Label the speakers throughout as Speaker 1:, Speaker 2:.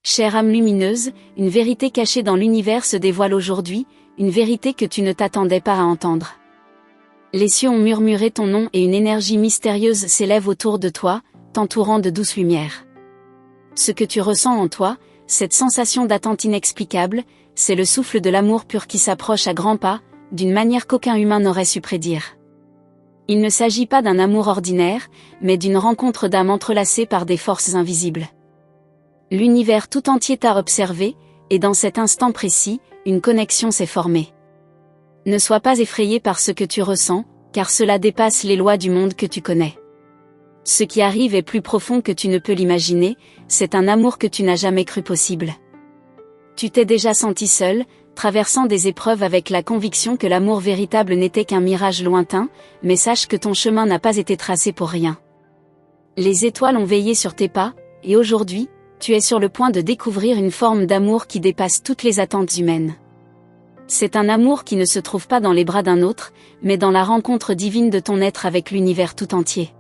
Speaker 1: Chère âme lumineuse, une vérité cachée dans l'univers se dévoile aujourd'hui, une vérité que tu ne t'attendais pas à entendre. Les cieux ont murmuré ton nom et une énergie mystérieuse s'élève autour de toi, t'entourant de douce lumière. Ce que tu ressens en toi, cette sensation d'attente inexplicable, c'est le souffle de l'amour pur qui s'approche à grands pas, d'une manière qu'aucun humain n'aurait su prédire. Il ne s'agit pas d'un amour ordinaire, mais d'une rencontre d'âmes entrelacées par des forces invisibles. L'univers tout entier t'a observé, et dans cet instant précis, une connexion s'est formée. Ne sois pas effrayé par ce que tu ressens, car cela dépasse les lois du monde que tu connais. Ce qui arrive est plus profond que tu ne peux l'imaginer, c'est un amour que tu n'as jamais cru possible. Tu t'es déjà senti seul, traversant des épreuves avec la conviction que l'amour véritable n'était qu'un mirage lointain, mais sache que ton chemin n'a pas été tracé pour rien. Les étoiles ont veillé sur tes pas, et aujourd'hui, tu es sur le point de découvrir une forme d'amour qui dépasse toutes les attentes humaines. C'est un amour qui ne se trouve pas dans les bras d'un autre, mais dans la rencontre divine de ton être avec l'univers tout entier.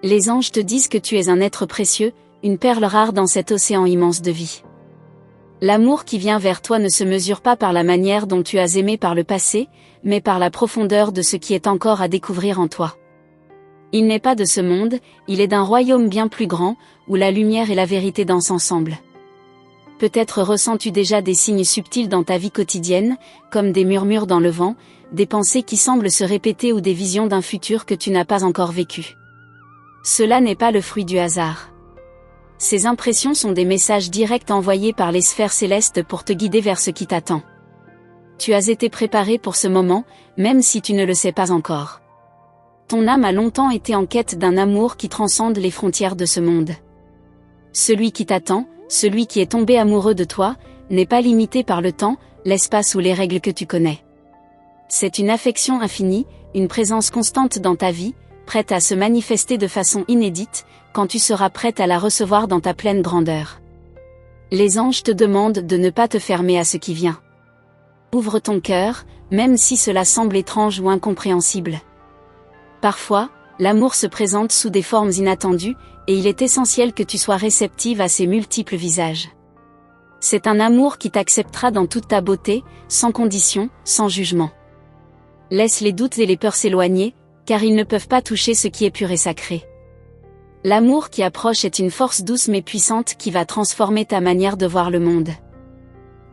Speaker 1: Les anges te disent que tu es un être précieux, une perle rare dans cet océan immense de vie. L'amour qui vient vers toi ne se mesure pas par la manière dont tu as aimé par le passé, mais par la profondeur de ce qui est encore à découvrir en toi. Il n'est pas de ce monde, il est d'un royaume bien plus grand, où la lumière et la vérité dansent ensemble. Peut-être ressens-tu déjà des signes subtils dans ta vie quotidienne, comme des murmures dans le vent, des pensées qui semblent se répéter ou des visions d'un futur que tu n'as pas encore vécu. Cela n'est pas le fruit du hasard. Ces impressions sont des messages directs envoyés par les sphères célestes pour te guider vers ce qui t'attend. Tu as été préparé pour ce moment, même si tu ne le sais pas encore. Ton âme a longtemps été en quête d'un amour qui transcende les frontières de ce monde. Celui qui t'attend, celui qui est tombé amoureux de toi, n'est pas limité par le temps, l'espace ou les règles que tu connais. C'est une affection infinie, une présence constante dans ta vie, prête à se manifester de façon inédite, quand tu seras prête à la recevoir dans ta pleine grandeur. Les anges te demandent de ne pas te fermer à ce qui vient. Ouvre ton cœur, même si cela semble étrange ou incompréhensible. Parfois, l'amour se présente sous des formes inattendues, et il est essentiel que tu sois réceptive à ses multiples visages. C'est un amour qui t'acceptera dans toute ta beauté, sans condition, sans jugement. Laisse les doutes et les peurs s'éloigner, car ils ne peuvent pas toucher ce qui est pur et sacré. L'amour qui approche est une force douce mais puissante qui va transformer ta manière de voir le monde.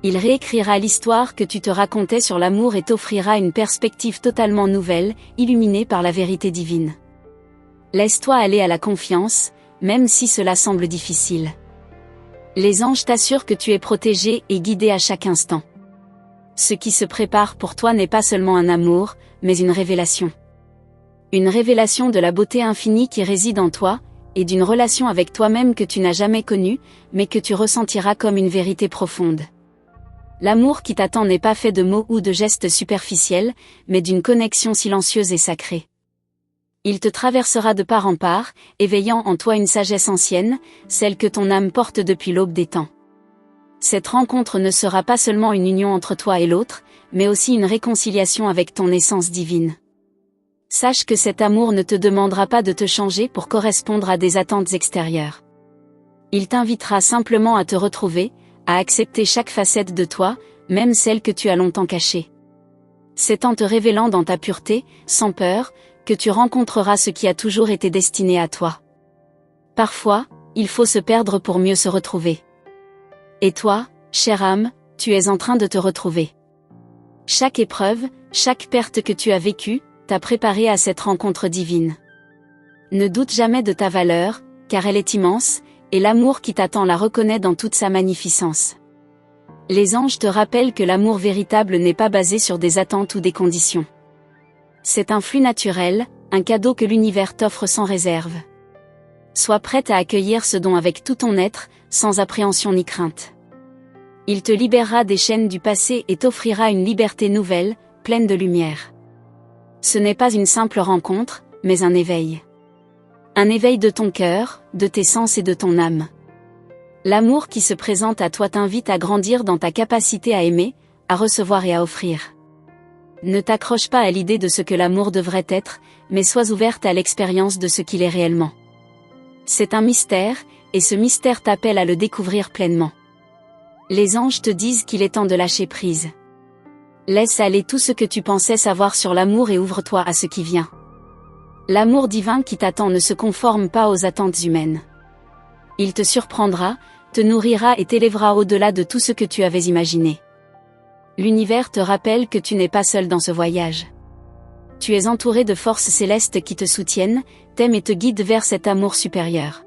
Speaker 1: Il réécrira l'histoire que tu te racontais sur l'amour et t'offrira une perspective totalement nouvelle, illuminée par la vérité divine. Laisse-toi aller à la confiance, même si cela semble difficile. Les anges t'assurent que tu es protégé et guidé à chaque instant. Ce qui se prépare pour toi n'est pas seulement un amour, mais une révélation. Une révélation de la beauté infinie qui réside en toi, et d'une relation avec toi-même que tu n'as jamais connue, mais que tu ressentiras comme une vérité profonde. L'amour qui t'attend n'est pas fait de mots ou de gestes superficiels, mais d'une connexion silencieuse et sacrée. Il te traversera de part en part, éveillant en toi une sagesse ancienne, celle que ton âme porte depuis l'aube des temps. Cette rencontre ne sera pas seulement une union entre toi et l'autre, mais aussi une réconciliation avec ton essence divine. Sache que cet amour ne te demandera pas de te changer pour correspondre à des attentes extérieures. Il t'invitera simplement à te retrouver, à accepter chaque facette de toi, même celle que tu as longtemps cachée. C'est en te révélant dans ta pureté, sans peur, que tu rencontreras ce qui a toujours été destiné à toi. Parfois, il faut se perdre pour mieux se retrouver. Et toi, chère âme, tu es en train de te retrouver. Chaque épreuve, chaque perte que tu as vécue, t'a préparé à cette rencontre divine. Ne doute jamais de ta valeur, car elle est immense, et l'amour qui t'attend la reconnaît dans toute sa magnificence. Les anges te rappellent que l'amour véritable n'est pas basé sur des attentes ou des conditions. C'est un flux naturel, un cadeau que l'univers t'offre sans réserve. Sois prête à accueillir ce don avec tout ton être, sans appréhension ni crainte. Il te libérera des chaînes du passé et t'offrira une liberté nouvelle, pleine de lumière. Ce n'est pas une simple rencontre, mais un éveil. Un éveil de ton cœur, de tes sens et de ton âme. L'amour qui se présente à toi t'invite à grandir dans ta capacité à aimer, à recevoir et à offrir. Ne t'accroche pas à l'idée de ce que l'amour devrait être, mais sois ouverte à l'expérience de ce qu'il est réellement. C'est un mystère, et ce mystère t'appelle à le découvrir pleinement. Les anges te disent qu'il est temps de lâcher prise. Laisse aller tout ce que tu pensais savoir sur l'amour et ouvre-toi à ce qui vient. L'amour divin qui t'attend ne se conforme pas aux attentes humaines. Il te surprendra, te nourrira et t'élèvera au-delà de tout ce que tu avais imaginé. L'univers te rappelle que tu n'es pas seul dans ce voyage. Tu es entouré de forces célestes qui te soutiennent, t'aiment et te guident vers cet amour supérieur.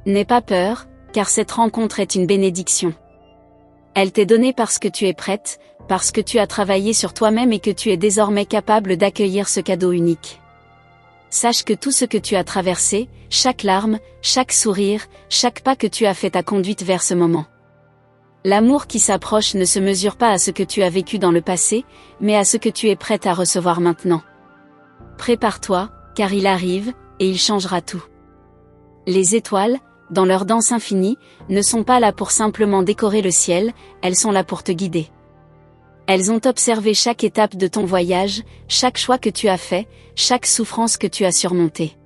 Speaker 1: N'aie pas peur, car cette rencontre est une bénédiction. Elle t'est donnée parce que tu es prête, parce que tu as travaillé sur toi-même et que tu es désormais capable d'accueillir ce cadeau unique. Sache que tout ce que tu as traversé, chaque larme, chaque sourire, chaque pas que tu as fait t'a conduite vers ce moment. L'amour qui s'approche ne se mesure pas à ce que tu as vécu dans le passé, mais à ce que tu es prête à recevoir maintenant. Prépare-toi, car il arrive, et il changera tout. Les étoiles, dans leur danse infinie, ne sont pas là pour simplement décorer le ciel, elles sont là pour te guider. Elles ont observé chaque étape de ton voyage, chaque choix que tu as fait, chaque souffrance que tu as surmontée.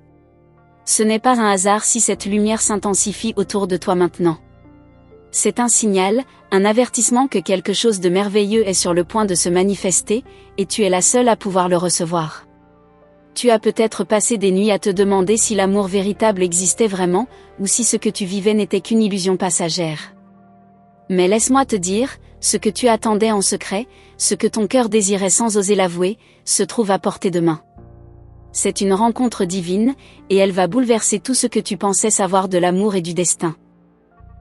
Speaker 1: Ce n'est pas un hasard si cette lumière s'intensifie autour de toi maintenant. C'est un signal, un avertissement que quelque chose de merveilleux est sur le point de se manifester, et tu es la seule à pouvoir le recevoir. Tu as peut-être passé des nuits à te demander si l'amour véritable existait vraiment, ou si ce que tu vivais n'était qu'une illusion passagère. Mais laisse-moi te dire, ce que tu attendais en secret, ce que ton cœur désirait sans oser l'avouer, se trouve à portée de main. C'est une rencontre divine, et elle va bouleverser tout ce que tu pensais savoir de l'amour et du destin.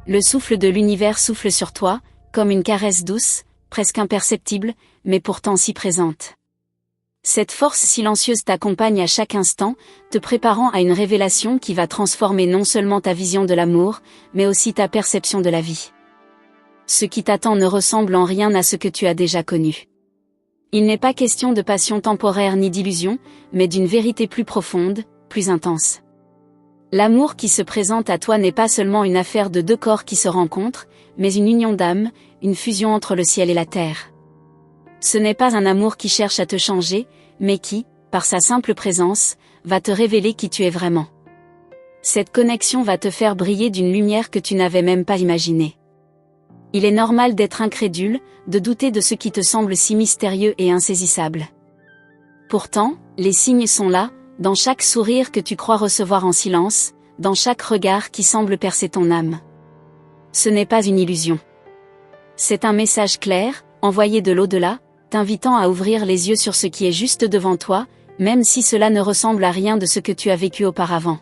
Speaker 1: Le souffle de l'univers souffle sur toi, comme une caresse douce, presque imperceptible, mais pourtant si présente. Cette force silencieuse t'accompagne à chaque instant, te préparant à une révélation qui va transformer non seulement ta vision de l'amour, mais aussi ta perception de la vie. Ce qui t'attend ne ressemble en rien à ce que tu as déjà connu. Il n'est pas question de passion temporaire ni d'illusion, mais d'une vérité plus profonde, plus intense. L'amour qui se présente à toi n'est pas seulement une affaire de deux corps qui se rencontrent, mais une union d'âme, une fusion entre le ciel et la terre. Ce n'est pas un amour qui cherche à te changer, mais qui, par sa simple présence, va te révéler qui tu es vraiment. Cette connexion va te faire briller d'une lumière que tu n'avais même pas imaginée. Il est normal d'être incrédule, de douter de ce qui te semble si mystérieux et insaisissable. Pourtant, les signes sont là, dans chaque sourire que tu crois recevoir en silence, dans chaque regard qui semble percer ton âme. Ce n'est pas une illusion. C'est un message clair, envoyé de l'au-delà, t'invitant à ouvrir les yeux sur ce qui est juste devant toi, même si cela ne ressemble à rien de ce que tu as vécu auparavant.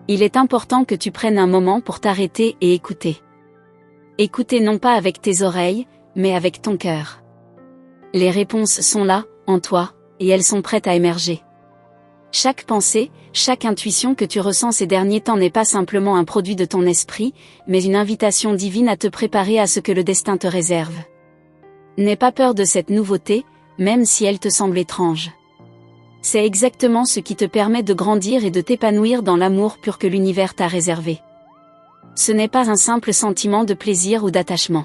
Speaker 1: Il est important que tu prennes un moment pour t'arrêter et écouter. Écouter non pas avec tes oreilles, mais avec ton cœur. Les réponses sont là, en toi, et elles sont prêtes à émerger. Chaque pensée, chaque intuition que tu ressens ces derniers temps n'est pas simplement un produit de ton esprit, mais une invitation divine à te préparer à ce que le destin te réserve. N'aie pas peur de cette nouveauté, même si elle te semble étrange. C'est exactement ce qui te permet de grandir et de t'épanouir dans l'amour pur que l'univers t'a réservé. Ce n'est pas un simple sentiment de plaisir ou d'attachement.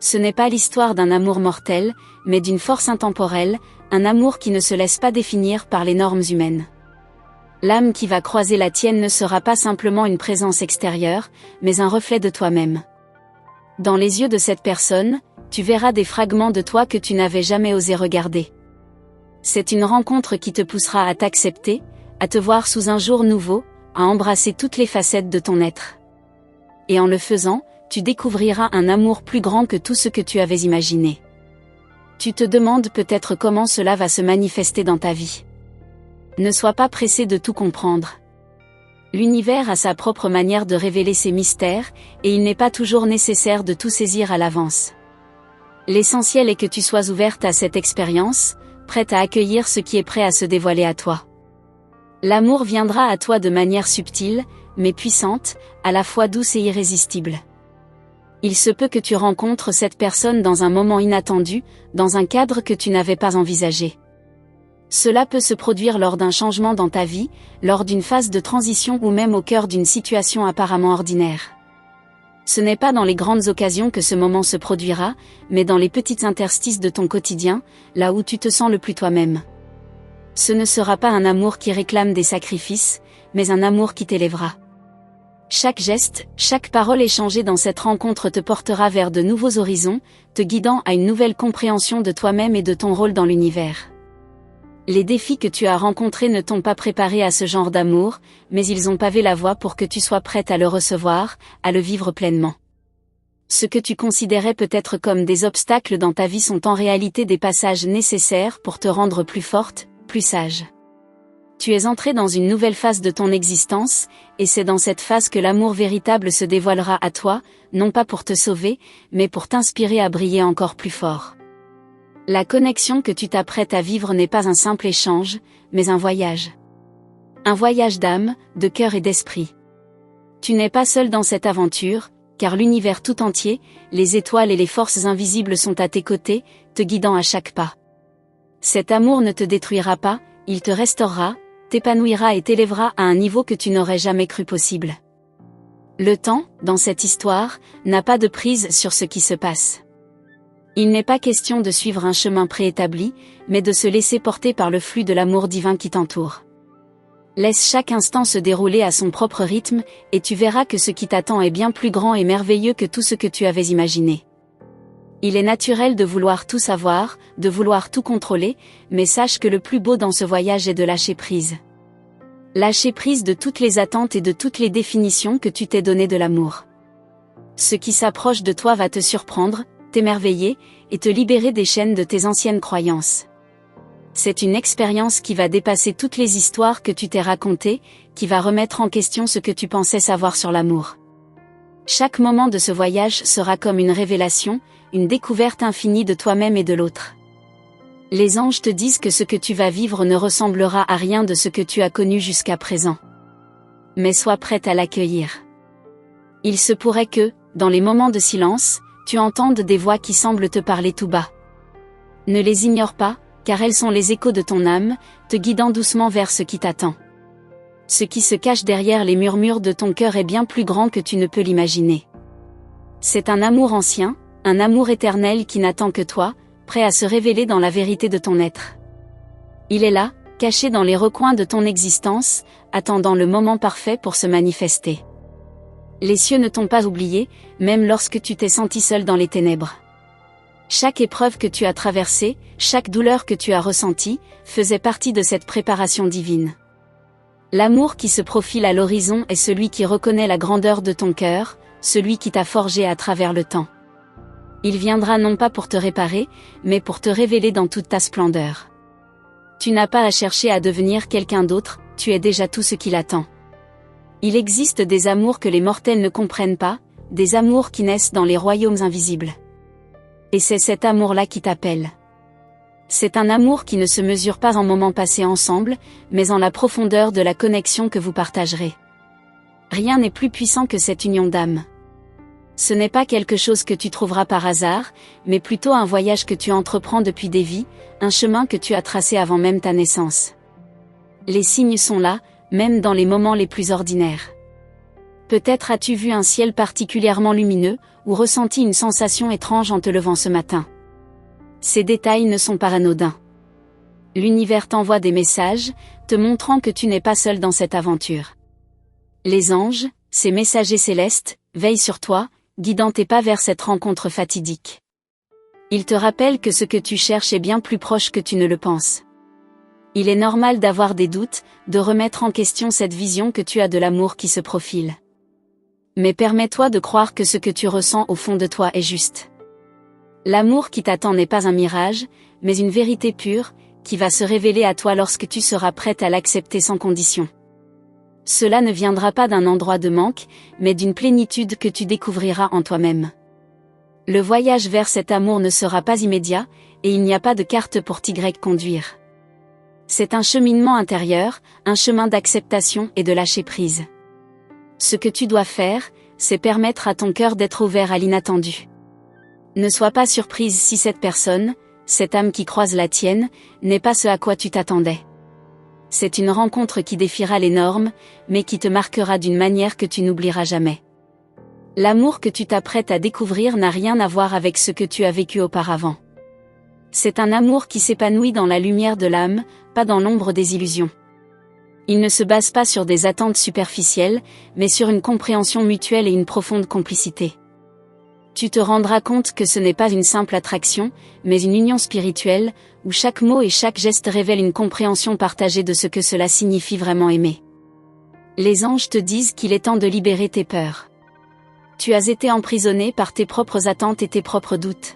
Speaker 1: Ce n'est pas l'histoire d'un amour mortel, mais d'une force intemporelle, un amour qui ne se laisse pas définir par les normes humaines. L'âme qui va croiser la tienne ne sera pas simplement une présence extérieure, mais un reflet de toi-même. Dans les yeux de cette personne, tu verras des fragments de toi que tu n'avais jamais osé regarder. C'est une rencontre qui te poussera à t'accepter, à te voir sous un jour nouveau, à embrasser toutes les facettes de ton être. Et en le faisant, tu découvriras un amour plus grand que tout ce que tu avais imaginé. Tu te demandes peut-être comment cela va se manifester dans ta vie. Ne sois pas pressé de tout comprendre. L'univers a sa propre manière de révéler ses mystères, et il n'est pas toujours nécessaire de tout saisir à l'avance. L'essentiel est que tu sois ouverte à cette expérience, prête à accueillir ce qui est prêt à se dévoiler à toi. L'amour viendra à toi de manière subtile, mais puissante, à la fois douce et irrésistible. Il se peut que tu rencontres cette personne dans un moment inattendu, dans un cadre que tu n'avais pas envisagé. Cela peut se produire lors d'un changement dans ta vie, lors d'une phase de transition ou même au cœur d'une situation apparemment ordinaire. Ce n'est pas dans les grandes occasions que ce moment se produira, mais dans les petites interstices de ton quotidien, là où tu te sens le plus toi-même. Ce ne sera pas un amour qui réclame des sacrifices, mais un amour qui t'élèvera. Chaque geste, chaque parole échangée dans cette rencontre te portera vers de nouveaux horizons, te guidant à une nouvelle compréhension de toi-même et de ton rôle dans l'univers. Les défis que tu as rencontrés ne t'ont pas préparé à ce genre d'amour, mais ils ont pavé la voie pour que tu sois prête à le recevoir, à le vivre pleinement. Ce que tu considérais peut-être comme des obstacles dans ta vie sont en réalité des passages nécessaires pour te rendre plus forte, plus sage. Tu es entrée dans une nouvelle phase de ton existence, et c'est dans cette phase que l'amour véritable se dévoilera à toi, non pas pour te sauver, mais pour t'inspirer à briller encore plus fort. La connexion que tu t'apprêtes à vivre n'est pas un simple échange, mais un voyage. Un voyage d'âme, de cœur et d'esprit. Tu n'es pas seul dans cette aventure, car l'univers tout entier, les étoiles et les forces invisibles sont à tes côtés, te guidant à chaque pas. Cet amour ne te détruira pas, il te restaurera, t'épanouira et t'élèvera à un niveau que tu n'aurais jamais cru possible. Le temps, dans cette histoire, n'a pas de prise sur ce qui se passe. Il n'est pas question de suivre un chemin préétabli, mais de se laisser porter par le flux de l'amour divin qui t'entoure. Laisse chaque instant se dérouler à son propre rythme, et tu verras que ce qui t'attend est bien plus grand et merveilleux que tout ce que tu avais imaginé. Il est naturel de vouloir tout savoir, de vouloir tout contrôler, mais sache que le plus beau dans ce voyage est de lâcher prise. Lâcher prise de toutes les attentes et de toutes les définitions que tu t'es données de l'amour. Ce qui s'approche de toi va te surprendre, t'émerveiller, et te libérer des chaînes de tes anciennes croyances. C'est une expérience qui va dépasser toutes les histoires que tu t'es racontées, qui va remettre en question ce que tu pensais savoir sur l'amour. Chaque moment de ce voyage sera comme une révélation, une découverte infinie de toi-même et de l'autre. Les anges te disent que ce que tu vas vivre ne ressemblera à rien de ce que tu as connu jusqu'à présent. Mais sois prête à l'accueillir. Il se pourrait que, dans les moments de silence, tu entendes des voix qui semblent te parler tout bas. Ne les ignore pas, car elles sont les échos de ton âme, te guidant doucement vers ce qui t'attend. Ce qui se cache derrière les murmures de ton cœur est bien plus grand que tu ne peux l'imaginer. C'est un amour ancien, un amour éternel qui n'attend que toi, prêt à se révéler dans la vérité de ton être. Il est là, caché dans les recoins de ton existence, attendant le moment parfait pour se manifester. Les cieux ne t'ont pas oublié, même lorsque tu t'es senti seul dans les ténèbres. Chaque épreuve que tu as traversée, chaque douleur que tu as ressentie, faisait partie de cette préparation divine. L'amour qui se profile à l'horizon est celui qui reconnaît la grandeur de ton cœur, celui qui t'a forgé à travers le temps. Il viendra non pas pour te réparer, mais pour te révéler dans toute ta splendeur. Tu n'as pas à chercher à devenir quelqu'un d'autre, tu es déjà tout ce qu'il attend. Il existe des amours que les mortels ne comprennent pas, des amours qui naissent dans les royaumes invisibles. Et c'est cet amour-là qui t'appelle. C'est un amour qui ne se mesure pas en moments passés ensemble, mais en la profondeur de la connexion que vous partagerez. Rien n'est plus puissant que cette union d'âme. Ce n'est pas quelque chose que tu trouveras par hasard, mais plutôt un voyage que tu entreprends depuis des vies, un chemin que tu as tracé avant même ta naissance. Les signes sont là, même dans les moments les plus ordinaires. Peut-être as-tu vu un ciel particulièrement lumineux, ou ressenti une sensation étrange en te levant ce matin. Ces détails ne sont pas anodins. L'univers t'envoie des messages, te montrant que tu n'es pas seul dans cette aventure. Les anges, ces messagers célestes, veillent sur toi, guidant tes pas vers cette rencontre fatidique. Ils te rappellent que ce que tu cherches est bien plus proche que tu ne le penses. Il est normal d'avoir des doutes, de remettre en question cette vision que tu as de l'amour qui se profile. Mais permets-toi de croire que ce que tu ressens au fond de toi est juste. L'amour qui t'attend n'est pas un mirage, mais une vérité pure, qui va se révéler à toi lorsque tu seras prête à l'accepter sans condition. Cela ne viendra pas d'un endroit de manque, mais d'une plénitude que tu découvriras en toi-même. Le voyage vers cet amour ne sera pas immédiat, et il n'y a pas de carte pour t'y conduire. C'est un cheminement intérieur, un chemin d'acceptation et de lâcher prise. Ce que tu dois faire, c'est permettre à ton cœur d'être ouvert à l'inattendu. Ne sois pas surprise si cette personne, cette âme qui croise la tienne, n'est pas ce à quoi tu t'attendais. C'est une rencontre qui défiera les normes, mais qui te marquera d'une manière que tu n'oublieras jamais. L'amour que tu t'apprêtes à découvrir n'a rien à voir avec ce que tu as vécu auparavant. C'est un amour qui s'épanouit dans la lumière de l'âme, pas dans l'ombre des illusions. Il ne se base pas sur des attentes superficielles, mais sur une compréhension mutuelle et une profonde complicité. Tu te rendras compte que ce n'est pas une simple attraction, mais une union spirituelle, où chaque mot et chaque geste révèlent une compréhension partagée de ce que cela signifie vraiment aimer. Les anges te disent qu'il est temps de libérer tes peurs. Tu as été emprisonné par tes propres attentes et tes propres doutes.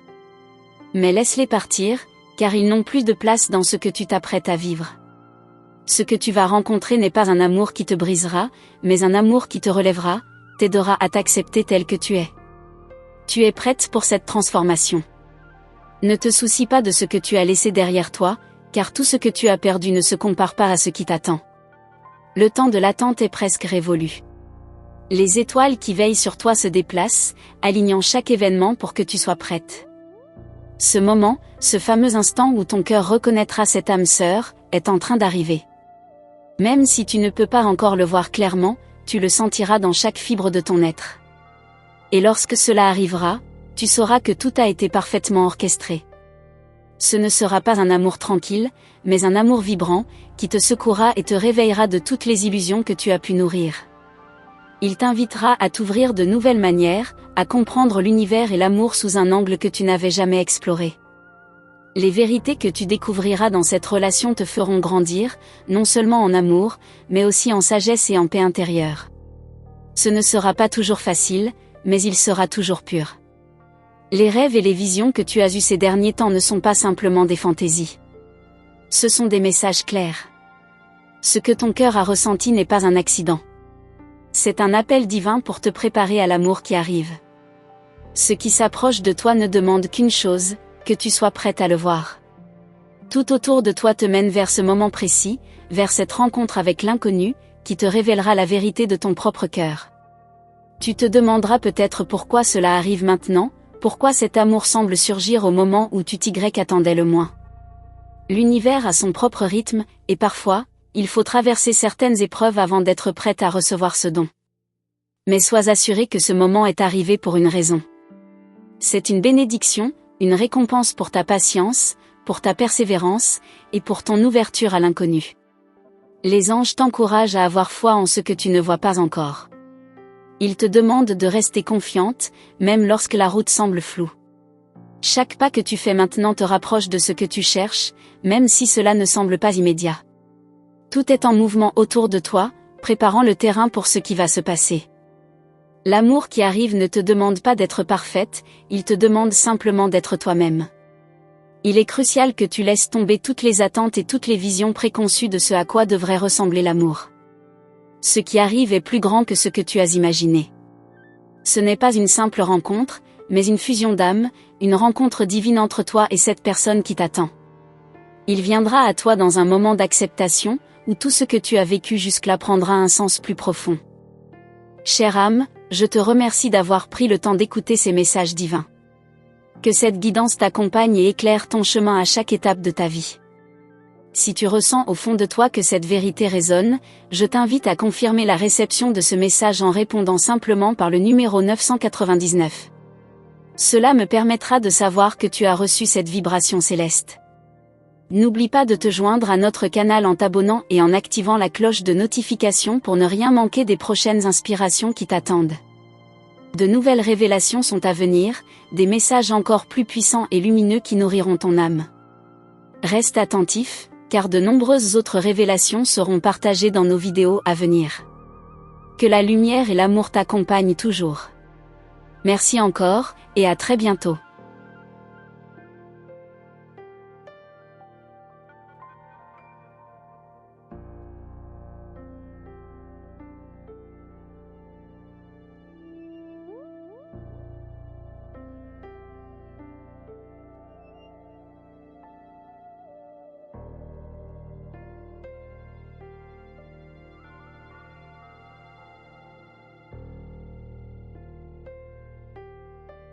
Speaker 1: Mais laisse-les partir, car ils n'ont plus de place dans ce que tu t'apprêtes à vivre. Ce que tu vas rencontrer n'est pas un amour qui te brisera, mais un amour qui te relèvera, t'aidera à t'accepter tel que tu es. Tu es prête pour cette transformation. Ne te soucie pas de ce que tu as laissé derrière toi, car tout ce que tu as perdu ne se compare pas à ce qui t'attend. Le temps de l'attente est presque révolu. Les étoiles qui veillent sur toi se déplacent, alignant chaque événement pour que tu sois prête. Ce moment, ce fameux instant où ton cœur reconnaîtra cette âme sœur, est en train d'arriver. Même si tu ne peux pas encore le voir clairement, tu le sentiras dans chaque fibre de ton être. Et lorsque cela arrivera, tu sauras que tout a été parfaitement orchestré. Ce ne sera pas un amour tranquille, mais un amour vibrant, qui te secouera et te réveillera de toutes les illusions que tu as pu nourrir. Il t'invitera à t'ouvrir de nouvelles manières, à comprendre l'univers et l'amour sous un angle que tu n'avais jamais exploré. Les vérités que tu découvriras dans cette relation te feront grandir, non seulement en amour, mais aussi en sagesse et en paix intérieure. Ce ne sera pas toujours facile, mais il sera toujours pur. Les rêves et les visions que tu as eus ces derniers temps ne sont pas simplement des fantaisies. Ce sont des messages clairs. Ce que ton cœur a ressenti n'est pas un accident. C'est un appel divin pour te préparer à l'amour qui arrive. Ce qui s'approche de toi ne demande qu'une chose, que tu sois prête à le voir. Tout autour de toi te mène vers ce moment précis, vers cette rencontre avec l'inconnu, qui te révélera la vérité de ton propre cœur. Tu te demanderas peut-être pourquoi cela arrive maintenant, pourquoi cet amour semble surgir au moment où tu t'y-attendais le moins. L'univers a son propre rythme, et parfois, il faut traverser certaines épreuves avant d'être prête à recevoir ce don. Mais sois assuré que ce moment est arrivé pour une raison. C'est une bénédiction, une récompense pour ta patience, pour ta persévérance, et pour ton ouverture à l'inconnu. Les anges t'encouragent à avoir foi en ce que tu ne vois pas encore. Ils te demandent de rester confiante, même lorsque la route semble floue. Chaque pas que tu fais maintenant te rapproche de ce que tu cherches, même si cela ne semble pas immédiat. Tout est en mouvement autour de toi, préparant le terrain pour ce qui va se passer. L'amour qui arrive ne te demande pas d'être parfaite, il te demande simplement d'être toi-même. Il est crucial que tu laisses tomber toutes les attentes et toutes les visions préconçues de ce à quoi devrait ressembler l'amour. Ce qui arrive est plus grand que ce que tu as imaginé. Ce n'est pas une simple rencontre, mais une fusion d'âmes, une rencontre divine entre toi et cette personne qui t'attend. Il viendra à toi dans un moment d'acceptation, où tout ce que tu as vécu jusque-là prendra un sens plus profond. Chère âme, je te remercie d'avoir pris le temps d'écouter ces messages divins. Que cette guidance t'accompagne et éclaire ton chemin à chaque étape de ta vie. Si tu ressens au fond de toi que cette vérité résonne, je t'invite à confirmer la réception de ce message en répondant simplement par le numéro 999. Cela me permettra de savoir que tu as reçu cette vibration céleste. N'oublie pas de te joindre à notre canal en t'abonnant et en activant la cloche de notification pour ne rien manquer des prochaines inspirations qui t'attendent. De nouvelles révélations sont à venir, des messages encore plus puissants et lumineux qui nourriront ton âme. Reste attentif, car de nombreuses autres révélations seront partagées dans nos vidéos à venir. Que la lumière et l'amour t'accompagnent toujours. Merci encore, et à très bientôt.